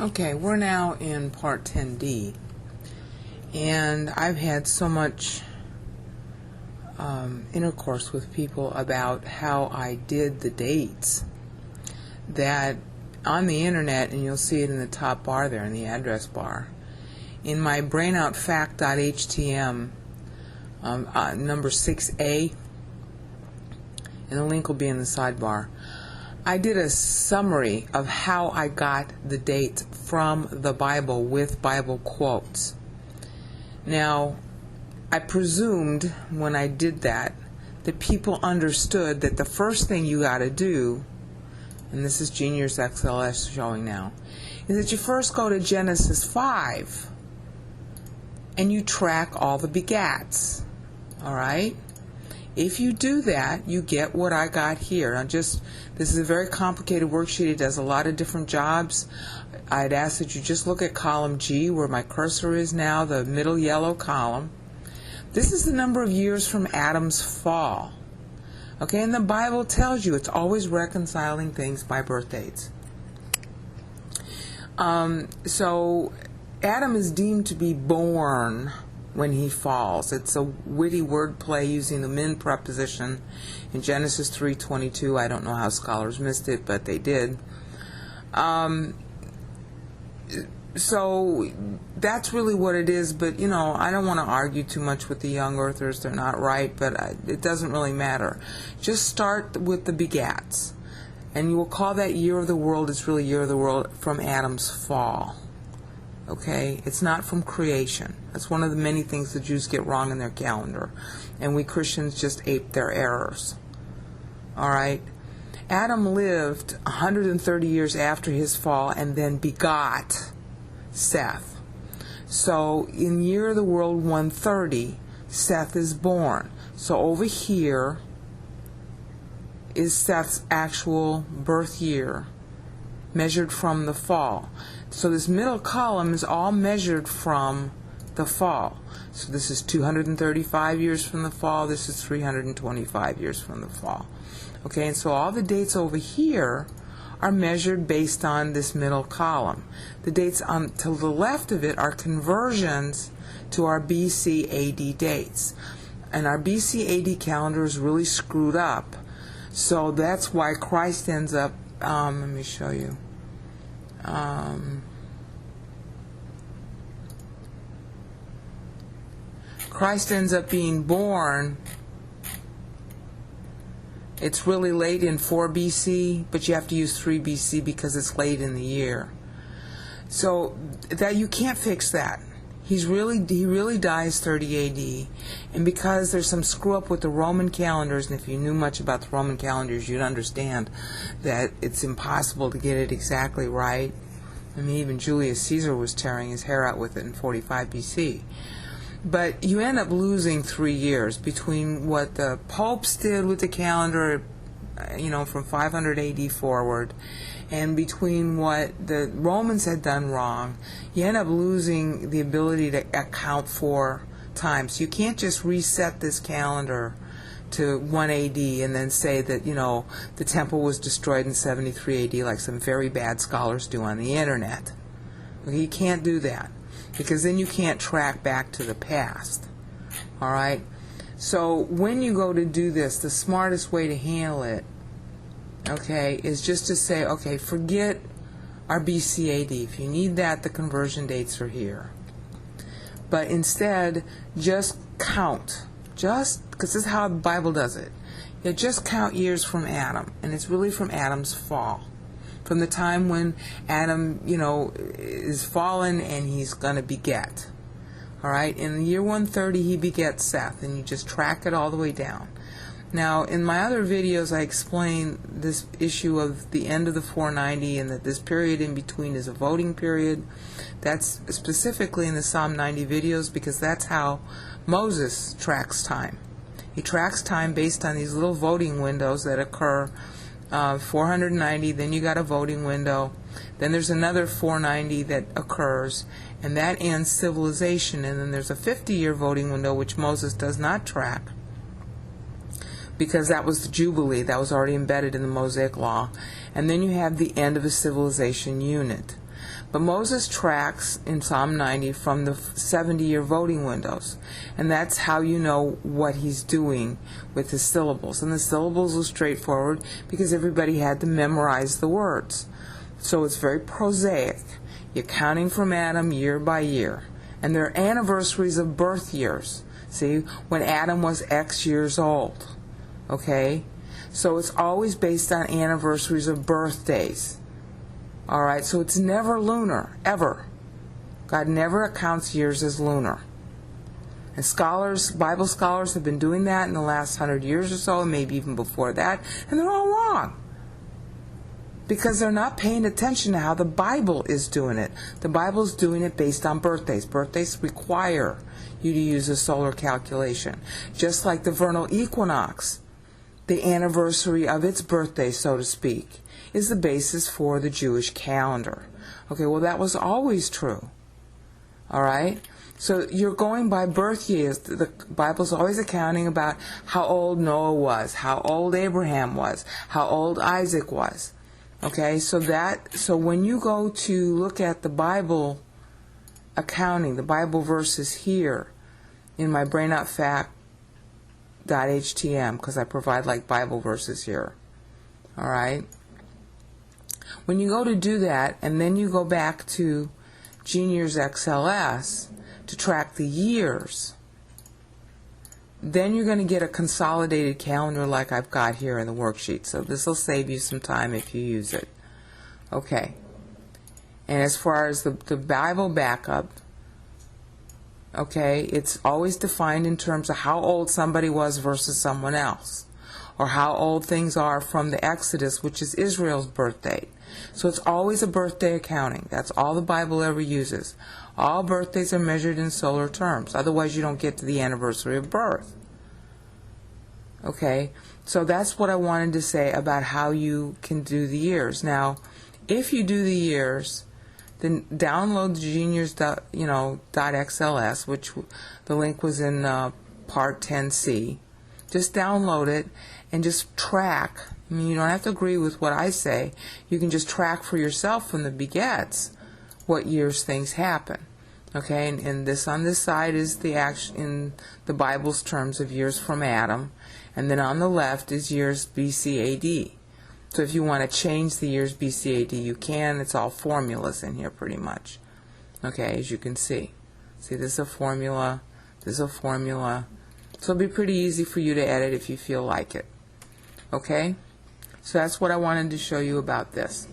Okay, we're now in part 10D, and I've had so much intercourse with people about how I did the dates that on the internet, and you'll see it in the top bar there in the address bar, in my brainoutfact.htm number 6A, and the link will be in the sidebar. I did a summary of how I got the dates from the Bible with Bible quotes. Now, I presumed when I did that people understood that the first thing you got to do, and this is Genius XLS showing now, is that you first go to Genesis 5 and you track all the begats. All right? If you do that, you get what I got here. This is a very complicated worksheet. It does a lot of different jobs. I'd ask that you just look at column G, where my cursor is now, the middle yellow column. This is the number of years from Adam's fall. Okay, and the Bible tells you it's always reconciling things by birth dates. So Adam is deemed to be born when he falls. It's a witty wordplay using the min preposition in Genesis 3:22. I don't know how scholars missed it, but they did. So that's really what it is, but I don't want to argue too much with the young earthers. They're not right, but it doesn't really matter. Just start with the begats, and you will call that year of the world. It's really year of the world from Adam's fall. Okay, it's not from creation. That's one of the many things the Jews get wrong in their calendar, and we Christians just ape their errors. All right, Adam lived 130 years after his fall and then begot Seth. So in year of the world 130, Seth is born. So over here is Seth's actual birth year, measured from the fall. So this middle column is all measured from the fall. So this is 235 years from the fall. This is 325 years from the fall. Okay, and so all the dates over here are measured based on this middle column. The dates to the left of it are conversions to our BC AD dates. And our BC AD calendar is really screwed up. So that's why Christ ends up, let me show you. Christ ends up being born. It's really late in 4 BC, but you have to use 3 BC because it's late in the year. So that you can't fix that. He really dies 30 AD, and because there's some screw up with the Roman calendars, and if you knew much about the Roman calendars, you'd understand that it's impossible to get it exactly right. I mean, even Julius Caesar was tearing his hair out with it in 45 BC. But you end up losing 3 years between what the popes did with the calendar, from 500 AD forward, and between what the Romans had done wrong. You end up losing the ability to account for time. So you can't just reset this calendar to 1 AD and then say that, the temple was destroyed in 73 AD like some very bad scholars do on the internet. Okay, you can't do that, because then you can't track back to the past. All right? So when you go to do this, the smartest way to handle it, okay, is just to say, okay, forget our BC AD. If you need that, the conversion dates are here. But instead, just count. Because this is how the Bible does it. You just count years from Adam, and it's really from Adam's fall. From the time when Adam, is fallen and he's going to beget. All right? In the year 130, he begets Seth, and you just track it all the way down. Now, in my other videos, I explain this issue of the end of the 490 and that this period in between is a voting period. That's specifically in the Psalm 90 videos, because that's how Moses tracks time. He tracks time based on these little voting windows that occur 490, then you got a voting window, then there's another 490 that occurs, and that ends civilization, and then there's a 50-year voting window which Moses does not track, because that was the Jubilee, that was already embedded in the Mosaic Law, and then you have the end of a civilization unit. But Moses tracks in Psalm 90 from the 70-year voting windows. And that's how you know what he's doing with his syllables. And the syllables are straightforward because everybody had to memorize the words. So it's very prosaic. You're counting from Adam year by year. And they're anniversaries of birth years. See, when Adam was X years old. Okay? So it's always based on anniversaries of birthdays. All right, so it's never lunar, ever. God never accounts years as lunar. And scholars, Bible scholars, have been doing that in the last 100 years or so, and maybe even before that, and they're all wrong. Because they're not paying attention to how the Bible is doing it. The Bible's doing it based on birthdays. Birthdays require you to use a solar calculation. Just like the vernal equinox, the anniversary of its birthday, so to speak, is the basis for the Jewish calendar. Okay, well, that was always true. All right? So you're going by birth years. The Bible's always accounting about how old Noah was, how old Abraham was, how old Isaac was. Okay, so when you go to look at the Bible accounting, the Bible verses here in my Brain Out Fact .htm, because I provide like Bible verses here. All right. When you go to do that, and then you go back to Genius XLS to track the years, then you're going to get a consolidated calendar like I've got here in the worksheet. So this will save you some time if you use it. Okay. And as far as the Bible backup, okay, it's always defined in terms of how old somebody was versus someone else, or how old things are from the Exodus, which is Israel's birth date. So it's always a birthday accounting. That's all the Bible ever uses. All birthdays are measured in solar terms. Otherwise, you don't get to the anniversary of birth. Okay, so that's what I wanted to say about how you can do the years. Now, if you do the years, then download the Genius.xls, which the link was in Part 10C. Just download it and just track. I mean, you don't have to agree with what I say. You can just track for yourself from the begets what years things happen. Okay, and this on this side is the action in the Bible's terms of years from Adam, and then on the left is years BC AD. So if you want to change the years BC AD, you can. It's all formulas in here pretty much. Okay, as you can see. See, this is a formula, this is a formula. So it'll be pretty easy for you to edit if you feel like it. Okay? So that's what I wanted to show you about this.